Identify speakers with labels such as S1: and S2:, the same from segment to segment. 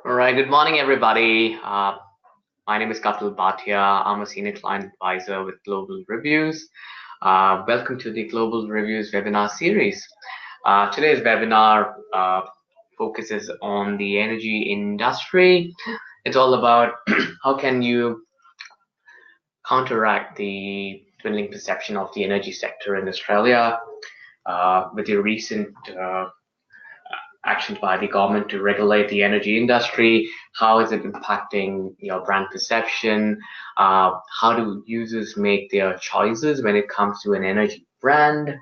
S1: All right, good morning, everybody. My name is Kapil Bhatia. I'm a senior client advisor with Global Reviews. Welcome to the Global Reviews webinar series. Today's webinar focuses on the energy industry. It's all about how can you counteract the dwindling perception of the energy sector in Australia with the recent actions by the government to regulate the energy industry. How is it impacting your brand perception? How do users make their choices when it comes to an energy brand?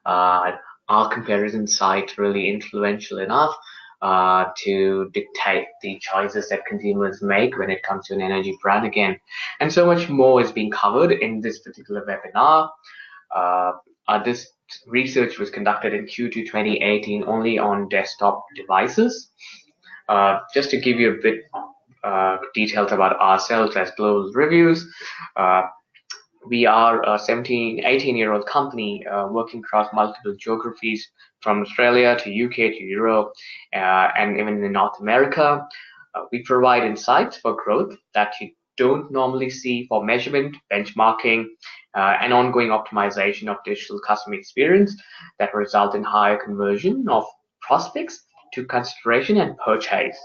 S1: Uh, are comparison sites really influential enough to dictate the choices that consumers make when it comes to an energy brand again? And so much more is being covered in this particular webinar. Uh, this research was conducted in Q2 2018 only on desktop devices. Just to give you a bit details about ourselves as Global Reviews, uh, we are a 18-year-old company working across multiple geographies from Australia to UK to Europe and even in North America. We provide insights for growth that you don't normally see for measurement, benchmarking, and ongoing optimization of digital customer experience that result in higher conversion of prospects to consideration and purchase.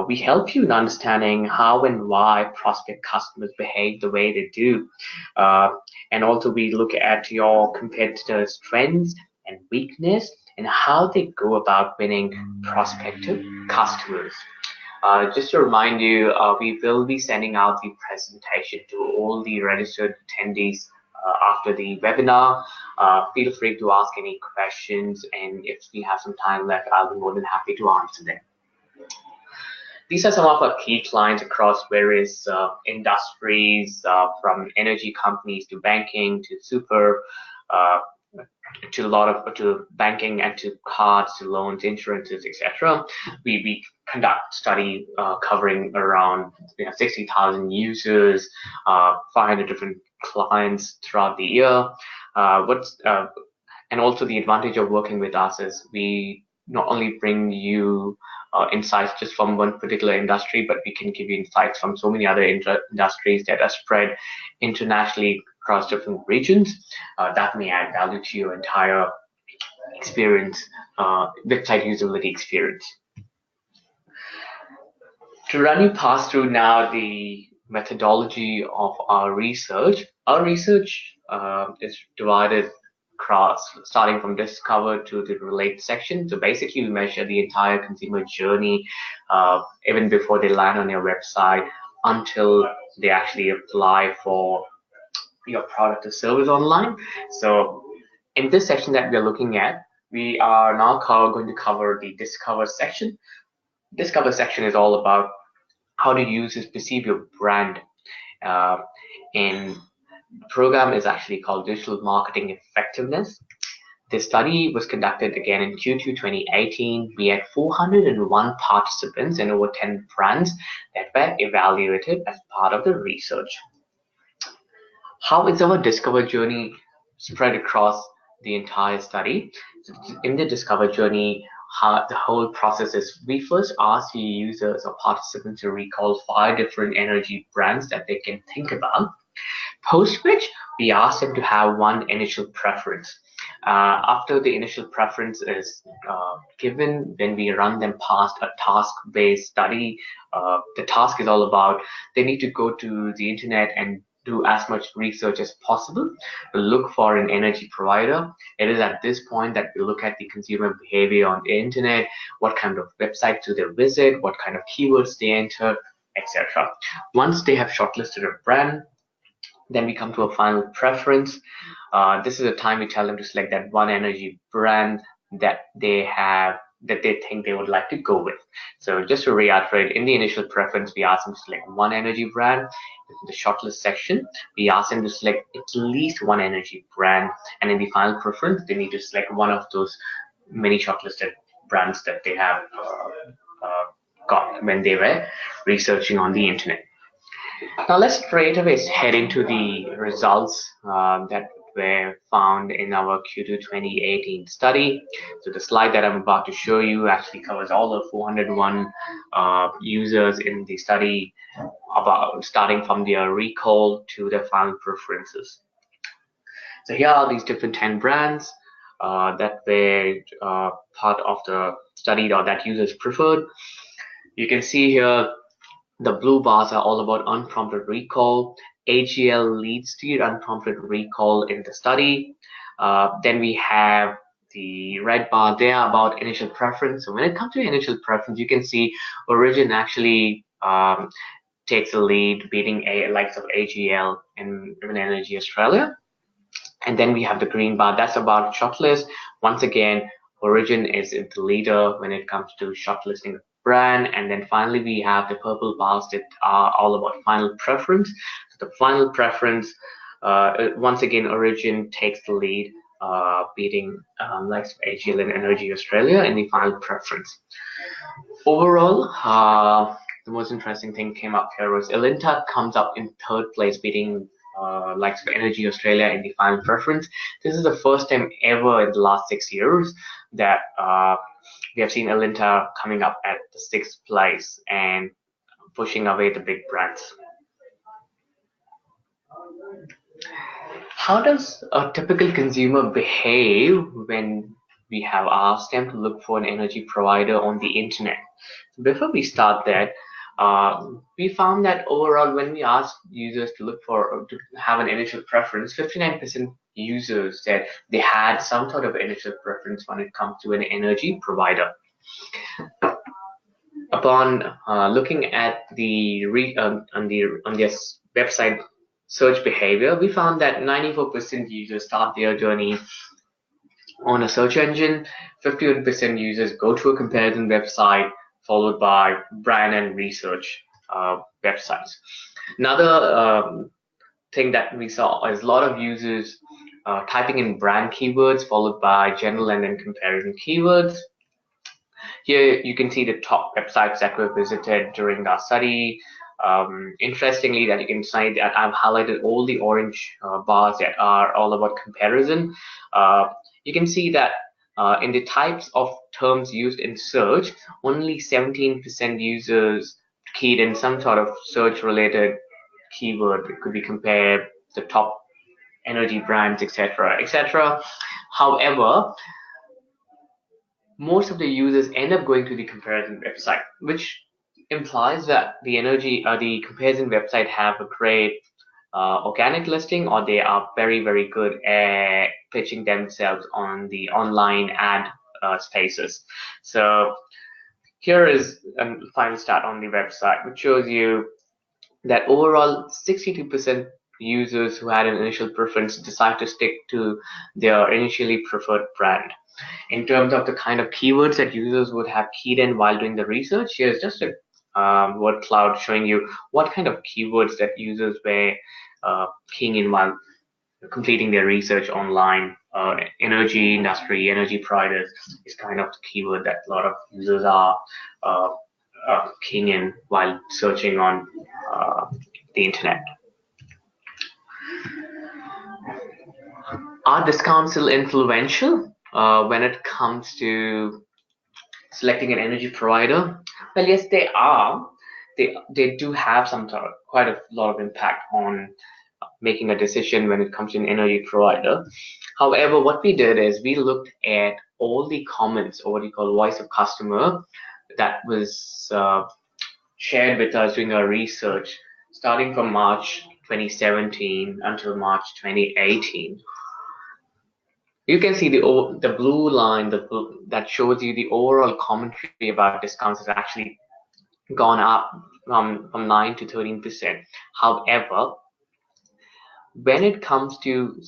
S1: We help you in understanding how and why prospect customers behave the way they do. Uh, and also we look at your competitors' strengths and weakness and how they go about winning prospective customers. Just to remind you, we will be sending out the presentation to all the registered attendees after the webinar. Feel free to ask any questions, and if we have some time left, I'll be more than happy to answer them. These are some of our key clients across various industries, from energy companies to banking to super, uh, to a lot of to banking and to cards to loans, insurances, etc. We conduct study covering around 60,000 users, 500 different clients throughout the year. What's And also the advantage of working with us is we not only bring you insights just from one particular industry, but we can give you insights from so many other industries that are spread internationally across different regions that may add value to your entire experience, website usability experience. To run you past through now the methodology of our research. Our research is divided across, starting from discover to the relate section. So basically, we measure the entire consumer journey, even before they land on your website until they actually apply for your product or service online. So in this section that we're looking at, we are now going to cover the discover section. Discover section is all about how do users perceive your brand. Uh, and the program is actually called Digital Marketing Effectiveness. This study was conducted again in Q2 2018. We had 401 participants and over 10 brands that were evaluated as part of the research. How is our discover journey spread across the entire study? So in the discover journey, how the whole process is, we first ask the users or participants to recall 5 different energy brands that they can think about, post which we ask them to have one initial preference. After the initial preference is given, then we run them past a task-based study. The task is all about they need to go to the internet and do as much research as possible to look for an energy provider. It is at this point that we look at the consumer behavior on the internet, what kind of websites do they visit, what kind of keywords they enter, etc. Once they have shortlisted a brand, then we come to a final preference. This is a time we tell them to select that one energy brand that they think they would like to go with. So just to reiterate, in the initial preference, we ask them to select one energy brand. In the shortlist section, we ask them to select at least one energy brand. And in the final preference, they need to select one of those many shortlisted brands that they have got when they were researching on the internet. Now let's straight away head into the results that were found in our Q2 2018 study. So the slide that I'm about to show you actually covers all the 401 users in the study, about starting from their recall to their final preferences. So here are these different 10 brands that were part of the study, or that users preferred. You can see here the blue bars are all about unprompted recall. AGL leads the unprompted recall in the study. Then we have the red bar there about initial preference. So when it comes to initial preference, you can see Origin actually takes the lead, beating likes of AGL and Energy Australia. And then we have the green bar, that's about shortlist. Once again, Origin is the leader when it comes to shortlisting brand. And then finally we have the purple bars that are all about final preference. So the final preference, once again, Origin takes the lead, beating likes of AGL and Energy Australia in the final preference. Overall, the most interesting thing came up here was Alinta comes up in third place, beating likes of Energy Australia in the final preference. This is the first time ever in the last 6 years that we have seen Alinta coming up at the 6th place and pushing away the big brands. How does a typical consumer behave when we have asked them to look for an energy provider on the internet? Before we start that, we found that overall, when we asked users to look for, to have an initial preference, 59% users said they had some sort of initial preference when it comes to an energy provider. Upon looking at the on their website search behavior, we found that 94% users start their journey on a search engine, 51% users go to a comparison website, followed by brand and research websites. Another thing that we saw is a lot of users typing in brand keywords, followed by general and then comparison keywords. Here you can see the top websites that were visited during our study. Interestingly, that you can see that I've highlighted all the orange bars that are all about comparison. You can see that in the types of terms used in search, only 17% users keyed in some sort of search-related keyword. It could be compared the top energy brands, etc., etc. However, most of the users end up going to the comparison website, which implies that the comparison website have a great organic listing, or they are very, very good at pitching themselves on the online ad spaces. So here is a final stat on the website, which shows you that overall 62% users who had an initial preference decide to stick to their initially preferred brand. In terms of the kind of keywords that users would have keyed in while doing the research, here's just a word cloud showing you what kind of keywords that users were keying in while completing their research online. Energy industry, energy providers is kind of the keyword that a lot of users are keying in while searching on the internet. Are discounts still influential when it comes to selecting an energy provider? Well, yes, they are. They do have quite a lot of impact on making a decision when it comes to an energy provider. However, what we did is we looked at all the comments, or what we call voice of customer, that was shared with us during our research, starting from March 2017 until March 2018. You can see the blue line that shows you the overall commentary about discounts has actually gone up from 9 to 13%. However, when it comes to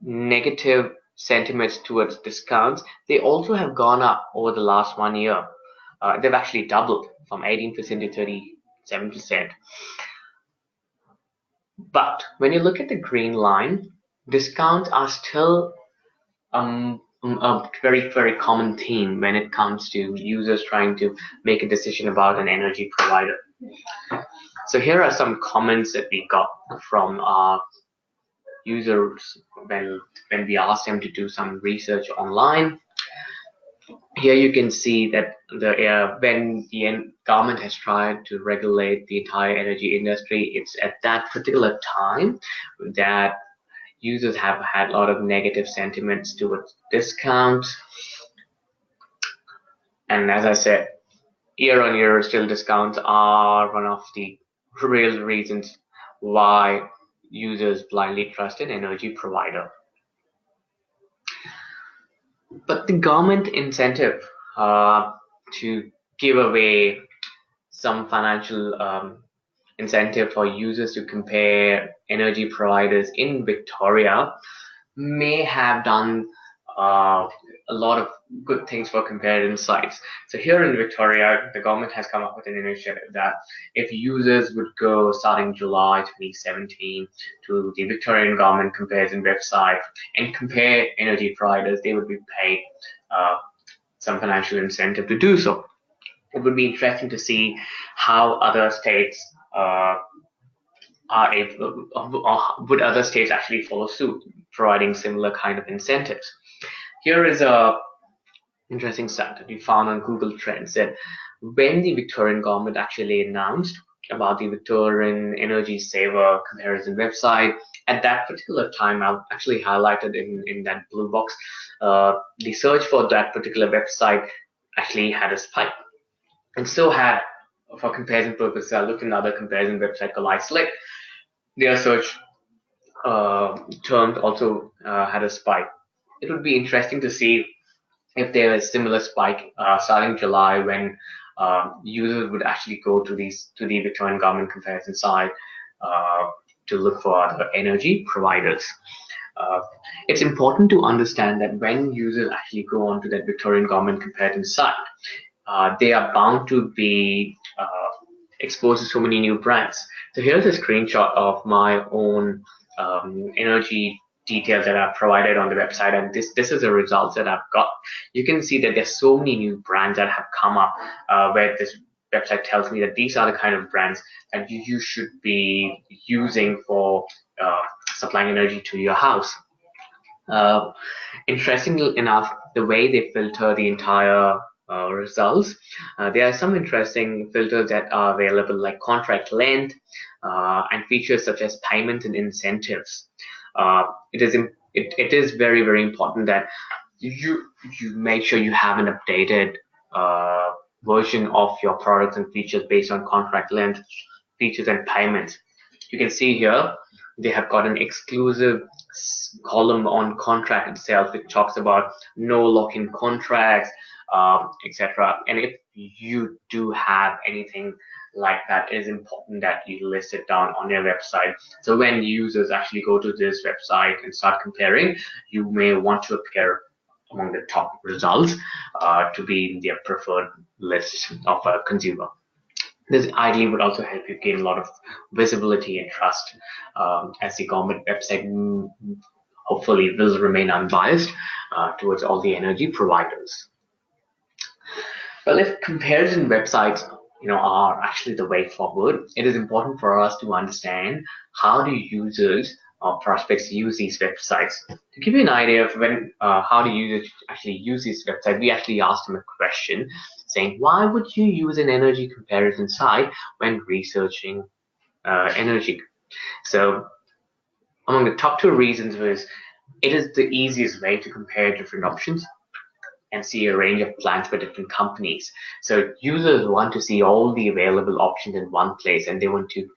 S1: negative sentiments towards discounts, they also have gone up over the last 1 year. They've actually doubled from 18% to 37%. But when you look at the green line, discounts are still a very, very common theme when it comes to users trying to make a decision about an energy provider. So here are some comments that we got from our users when we ask them to do some research online. Here you can see that when the government has tried to regulate the entire energy industry, it's at that particular time that users have had a lot of negative sentiments towards discounts. And as I said, year on year, still discounts are one of the real reasons why users blindly trust an energy provider. But the government incentive to give away some financial incentive for users to compare energy providers in Victoria may have done a lot of good things for comparison sites. So here in Victoria, the government has come up with an initiative that if users would go starting July 2017 to the Victorian government comparison website and compare energy providers, they would be paid some financial incentive to do so. It would be interesting to see how other states are able, would other states actually follow suit, providing similar kind of incentives. Here is a interesting stat that we found on Google Trends that when the Victorian government actually announced about the Victorian Energy Saver comparison website, at that particular time, I've actually highlighted in that blue box, the search for that particular website actually had a spike. And so had, for comparison purposes, I looked at another comparison website called Isolate. Their search terms also had a spike. It would be interesting to see if there is a similar spike starting July when users would actually go to the Victorian government comparison site to look for other energy providers. It's important to understand that when users actually go onto that Victorian government comparison site, they are bound to be exposed to so many new brands. So here's a screenshot of my own energy details that I've provided on the website, and this is the results that I've got. You can see that there's so many new brands that have come up where this website tells me that these are the kind of brands that you should be using for supplying energy to your house. Interestingly enough, the way they filter the entire results, there are some interesting filters that are available, like contract length and features such as payment and incentives. It is very, very important that you make sure you have an updated version of your products and features based on contract length, features, and payments. You can see here they have got an exclusive column on contract itself, which talks about no lock-in contracts, etc. And if you do have anything like that, it is important that you list it down on your website. So when users actually go to this website and start comparing, you may want to appear among the top results to be in their preferred list of a consumer. This ideally would also help you gain a lot of visibility and trust as the government website hopefully will remain unbiased towards all the energy providers. Well, if comparison websites are actually the way forward, it is important for us to understand how do users or prospects use these websites. To give you an idea of how do users actually use this website, we actually asked them a question saying, why would you use an energy comparison site when researching energy? So among the top 2 reasons was it is the easiest way to compare different options and see a range of plans for different companies. So users want to see all the available options in one place, and they want to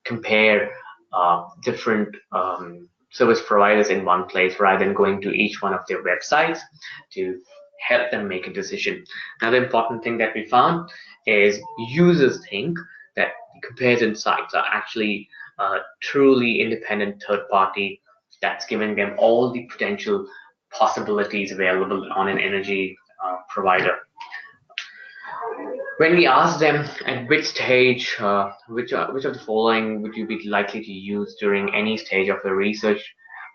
S1: compare different service providers in one place rather than going to each one of their websites to help them make a decision. Another important thing that we found is users think that comparison sites are actually truly independent third party that's giving them all the potential possibilities available on an energy provider. When we ask them at which stage, which of the following would you be likely to use during any stage of the research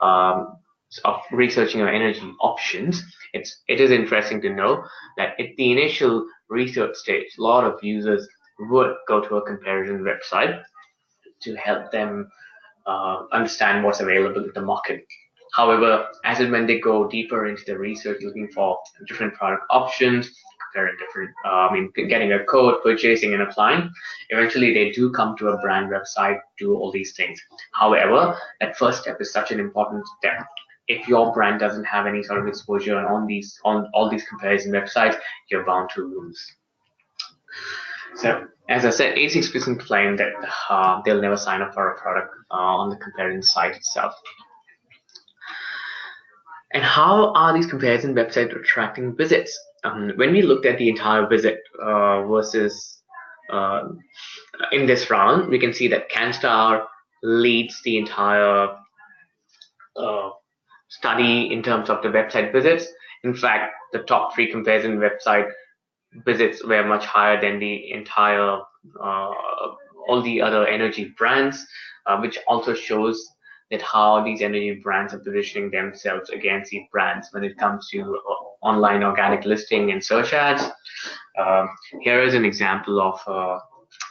S1: of researching your energy options, it is interesting to know that at the initial research stage, a lot of users would go to a comparison website to help them understand what's available in the market. However, as and when they go deeper into the research, looking for different product options, comparing different, getting a code, purchasing and applying, eventually they do come to a brand website, do all these things. However, that first step is such an important step. If your brand doesn't have any sort of exposure on all these comparison websites, you're bound to lose. So, as I said, 86% claim that they'll never sign up for a product on the comparison site itself. And how are these comparison websites attracting visits? When we looked at the entire visit versus in this round, we can see that CanStar leads the entire study in terms of the website visits. In fact, the top 3 comparison website visits were much higher than the entire all the other energy brands, which also shows that how these energy brands are positioning themselves against these brands when it comes to online organic listing and search ads. Here is an example of a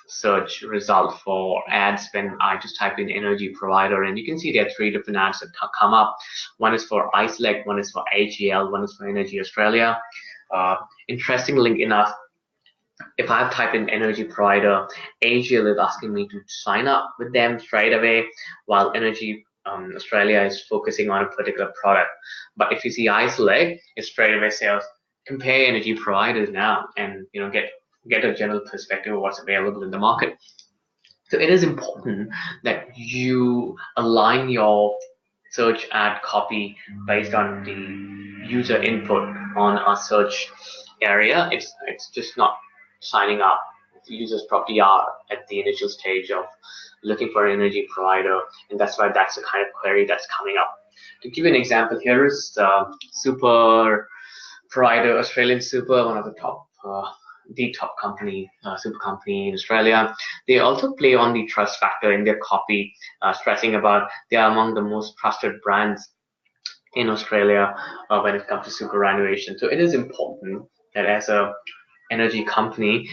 S1: search result for ads when I just type in energy provider, and you can see there are 3 different ads that come up. One is for iSelect, one is for AGL, one is for Energy Australia. Interestingly enough, if I type in energy provider, AGL is asking me to sign up with them straight away, while Energy Australia is focusing on a particular product. But if you see iSelect, it straight away says compare energy providers now, and get a general perspective of what's available in the market. So it is important that you align your search ad copy based on the user input on a search area. It's just not signing up. Users probably are at the initial stage of looking for an energy provider, and that's why that's the kind of query that's coming up. To give you an example, here is the super provider, Australian Super, one of the top company, super company in Australia. They also play on the trust factor in their copy, stressing about they are among the most trusted brands in Australia when it comes to superannuation. So it is important that as a energy company,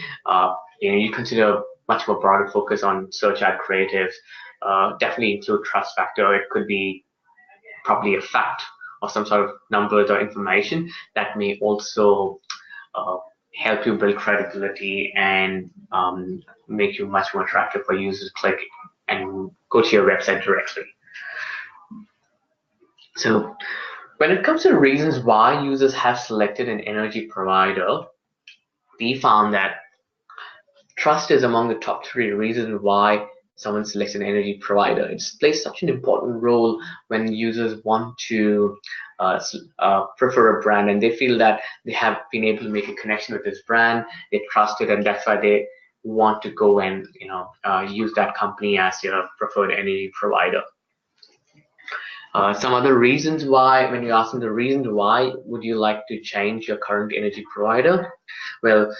S1: you consider much more broader focus on search ad creative. Definitely include trust factor. It could be probably a fact or some sort of numbers or information that may also help you build credibility and make you much more attractive for users to click and go to your website directly. So when it comes to reasons why users have selected an energy provider, we found that trust is among the top 3 reasons why someone selects an energy provider. It plays such an important role when users want to prefer a brand and they feel that they have been able to make a connection with this brand, they trust it, and that's why they want to go and use that company as your preferred energy provider. Some other reasons why, when you ask them the reasons why would you like to change your current energy provider, well,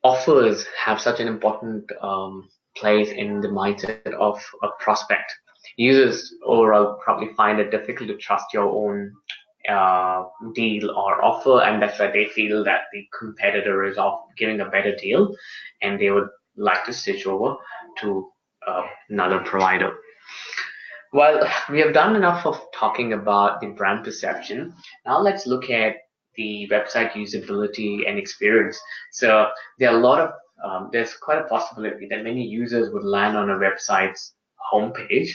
S1: offers have such an important place in the mindset of a prospect. Users overall probably find it difficult to trust your own deal or offer, and that's why they feel that the competitor is giving a better deal and they would like to switch over to another provider. Well, we have done enough of talking about the brand perception. Now let's look at the website usability and experience. So there are a lot of there's quite a possibility that many users would land on a website's homepage,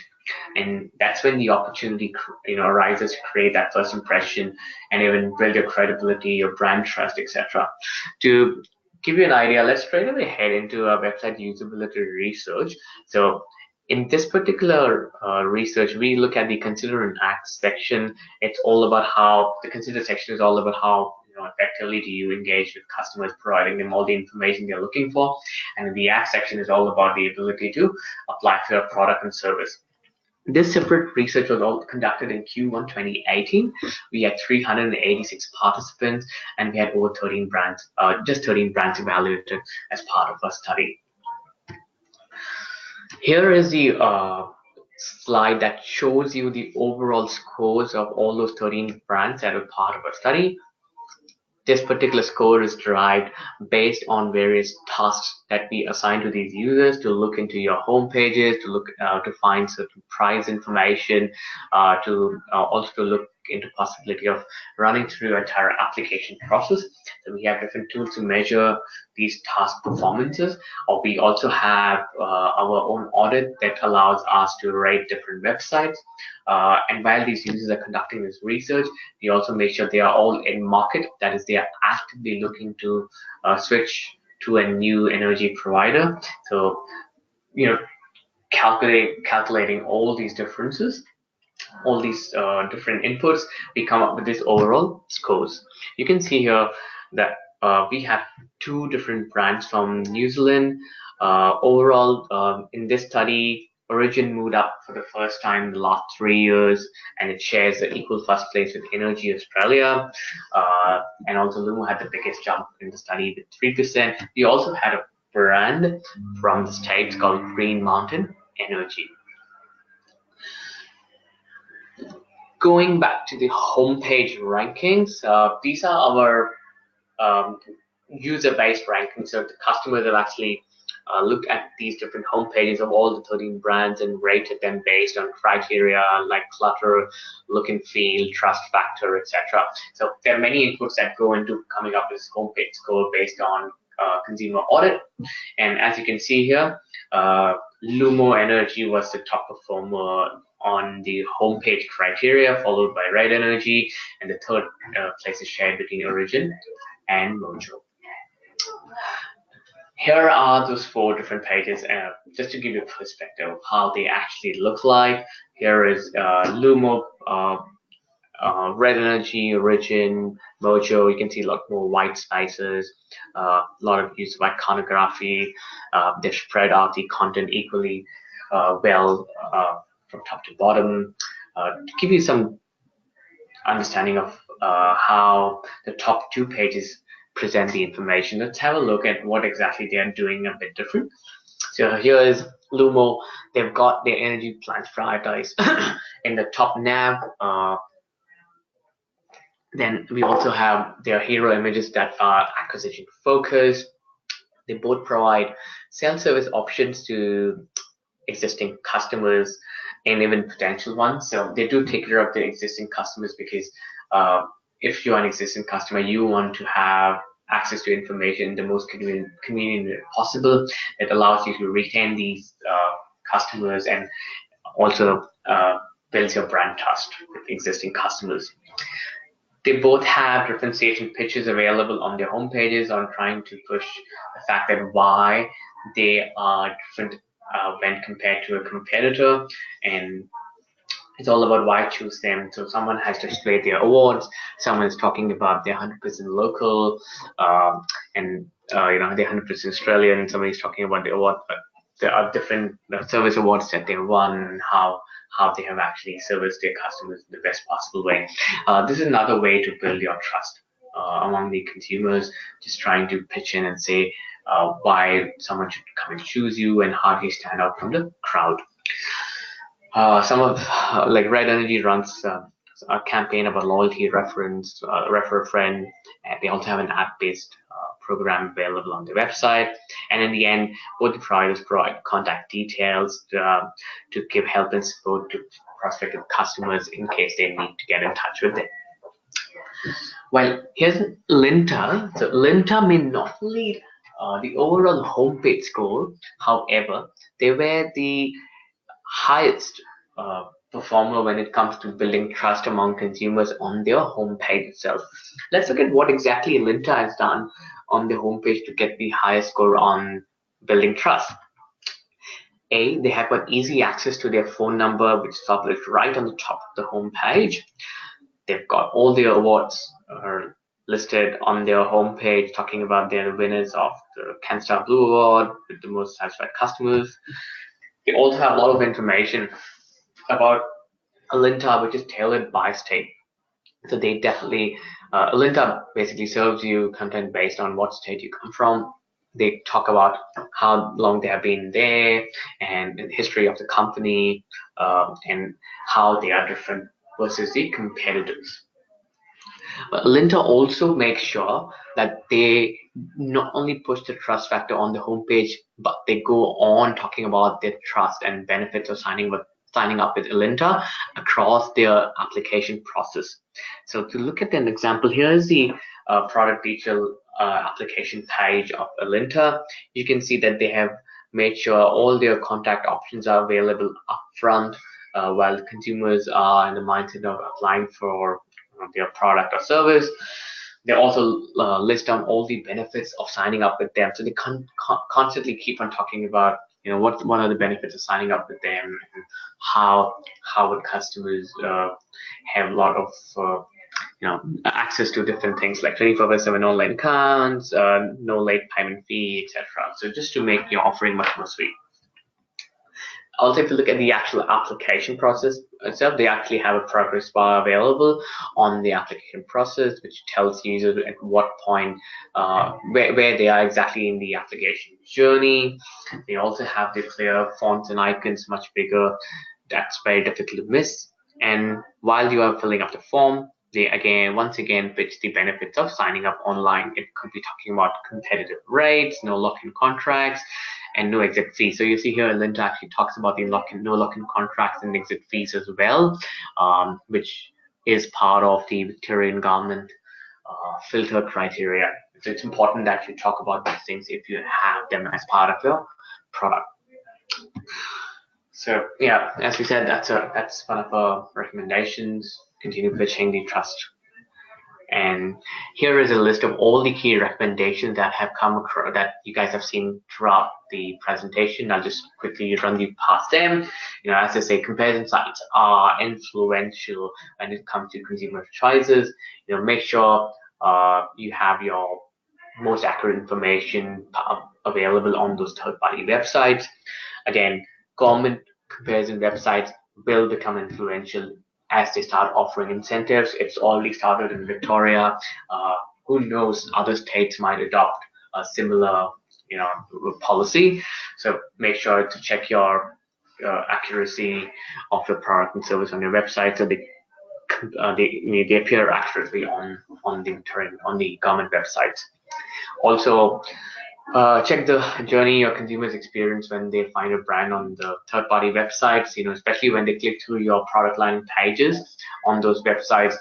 S1: and that's when the opportunity arises to create that first impression and even build your credibility, your brand trust, etc. To give you an idea, let's straight away head into our website usability research. So in this particular research, we look at the consider and act section. It's all about how the consider section is all about how effectively do you engage with customers, providing them all the information they're looking for, and the act section is all about the ability to apply for a product and service. This separate research was all conducted in Q1 2018. We had 386 participants, and we had over 13 brands, just 13 brands evaluated as part of our study. Here is the slide that shows you the overall scores of all those 13 brands that were part of our study. This particular score is derived based on various tasks that we assign to these users to look into your home pages, to look to find certain price information, to also to look into possibility of running through your entire application process. So we have different tools to measure these task performances, or we also have our own audit that allows us to rate different websites. And while these users are conducting this research, we also make sure they are all in market. That is, they are actively looking to switch to a new energy provider. So, you know, calculating all these differences, all these different inputs, we come up with this overall scores. You can see here that we have two different brands from New Zealand. Overall, in this study, Origin moved up for the first time in the last 3 years, and it shares the equal first place with Energy Australia. And also Lumo had the biggest jump in the study with 3%. We also had a brand from the States called Green Mountain Energy. Going back to the homepage rankings, these are our user-based rankings. So the customers have actually looked at these different homepages of all the 13 brands and rated them based on criteria like clutter, look and feel, trust factor, etc. So there are many inputs that go into coming up with this homepage score based on consumer audit. And as you can see here, Lumo Energy was the top performer on the homepage criteria, followed by Red Energy, and the third place is shared between Origin and Mojo. Here are those 4 different pages, just to give you a perspective of how they actually look like. Here is Lumo, Red Energy, Origin, Mojo. You can see a lot more white spaces, a lot of use of iconography. They've spread out the content equally well from top to bottom. To give you some understanding of how the top 2 pages present the information, let's have a look at what exactly they are doing a bit different. So here is Lumo. They've got their energy plans prioritized in the top nav. Then we also have their hero images that are acquisition focused. They both provide self-service options to existing customers and even potential ones. So they do take care of the existing customers because if you're an existing customer, you want to have access to information in the most convenient way possible. It allows you to retain these customers and also builds your brand trust with existing customers. They both have differentiation pitches available on their home pages on trying to push the fact that why they are different when compared to a competitor, and it's all about why choose them. So someone has displayed their awards, someone is talking about their 100% local, and they're 100% Australian. Somebody's talking about the award, but there are different service awards that they won, how they have actually serviced their customers in the best possible way. This is another way to build your trust among the consumers, just trying to pitch in and say why someone should come and choose you and how do you stand out from the crowd. Some of like Red Energy runs a campaign about loyalty reference, refer a friend, and they also have an app-based program available on their website. And in the end, both the providers provide contact details to give help and support to prospective customers in case they need to get in touch with them. Well, here's Linta. So Linta may not lead the overall homepage score. However, they were the highest performer when it comes to building trust among consumers on their homepage itself. Let's look at what exactly Linta has done on the homepage to get the highest score on building trust. A, they have got easy access to their phone number, which is published right on the top of the homepage. They've got all their awards listed on their homepage, talking about their winners of the CanStar Blue Award with the most satisfied customers. They also have a lot of information about Alinta, which is tailored by state. So they definitely, Alinta basically serves you content based on what state you come from. They talk about how long they have been there and the history of the company and how they are different versus the competitors. But Linter also makes sure that they not only push the trust factor on the homepage, but they go on talking about their trust and benefits of signing up with Linter across their application process. So to look at an example, here is the product detail application page of Linter. You can see that they have made sure all their contact options are available upfront while consumers are in the mindset of applying for their product or service. They also list down all the benefits of signing up with them. So they constantly keep on talking about, what are the benefits of signing up with them, and how would customers have a lot of access to different things like 24/7 online accounts, no late payment fee, etc. So just to make your offering much more sweet. Also, if you look at the actual application process itself, they actually have a progress bar available on the application process, which tells users at what point, where they are exactly in the application journey. They also have the clear fonts and icons much bigger. That's very difficult to miss. And while you are filling up the form, they once again pitch the benefits of signing up online. It could be talking about competitive rates, no lock-in contracts, and no exit fees. So you see here, Linda actually talks about the no lock-in contracts and exit fees as well, which is part of the Victorian government filter criteria. So it's important that you talk about these things if you have them as part of your product. So yeah, as we said, that's one of our recommendations. Continue pitching the trust. And here is a list of all the key recommendations that have come across that you guys have seen throughout the presentation. I'll just quickly run you past them. As I say, comparison sites are influential when it comes to consumer choices. Make sure you have your most accurate information available on those third-party websites. Again, government comparison websites will become influential as they start offering incentives. It's already started in Victoria. Who knows, other states might adopt a similar policy. So make sure to check your accuracy of the product and service on your website, so they appear accurately on the government websites. Also, check the journey your consumers experience when they find a brand on the third-party websites. Especially when they click through your product line pages on those websites,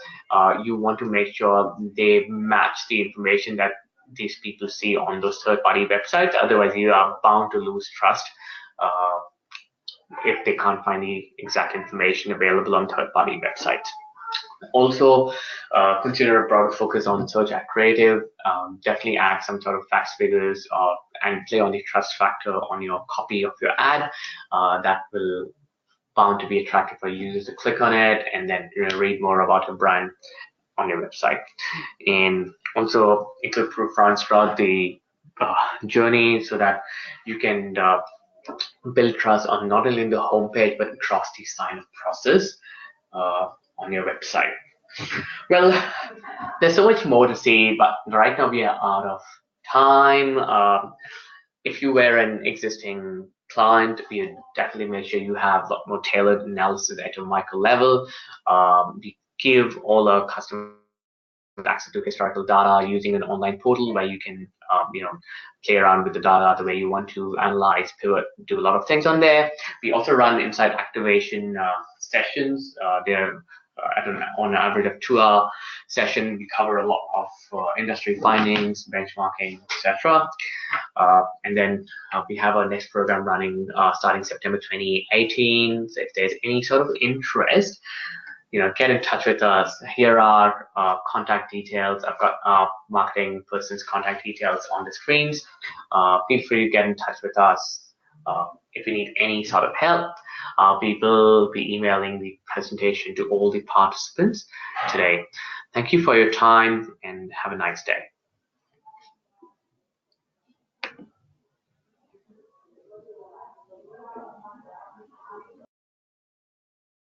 S1: you want to make sure they match the information that these people see on those third-party websites. Otherwise, you are bound to lose trust if they can't find the exact information available on third-party websites. Also, consider a broader focus on search ad creative. Definitely add some sort of facts, figures, and play on the trust factor on your copy of your ad. That will bound to be attractive for users to click on it and then read more about your brand on your website. And also include proof points throughout the journey so that you can build trust on not only the homepage but across the sign-up process on your website. Well, there's so much more to see, but right now we are out of time. If you were an existing client, we definitely make sure you have a lot more tailored analysis at your micro level. We give all our customers access to historical data using an online portal where you can play around with the data the way you want to, analyze, pivot, do a lot of things on there. We also run insight activation sessions. They're on an average of 2-hour session. We cover a lot of industry findings, benchmarking, etc. And then we have our next program running starting September 2018. So if there's any sort of interest, get in touch with us. Here are contact details. I've got our marketing person's contact details on the screens. Feel free to get in touch with us if you need any sort of help. We will be emailing the presentation to all the participants today. Thank you for your time and have a nice day.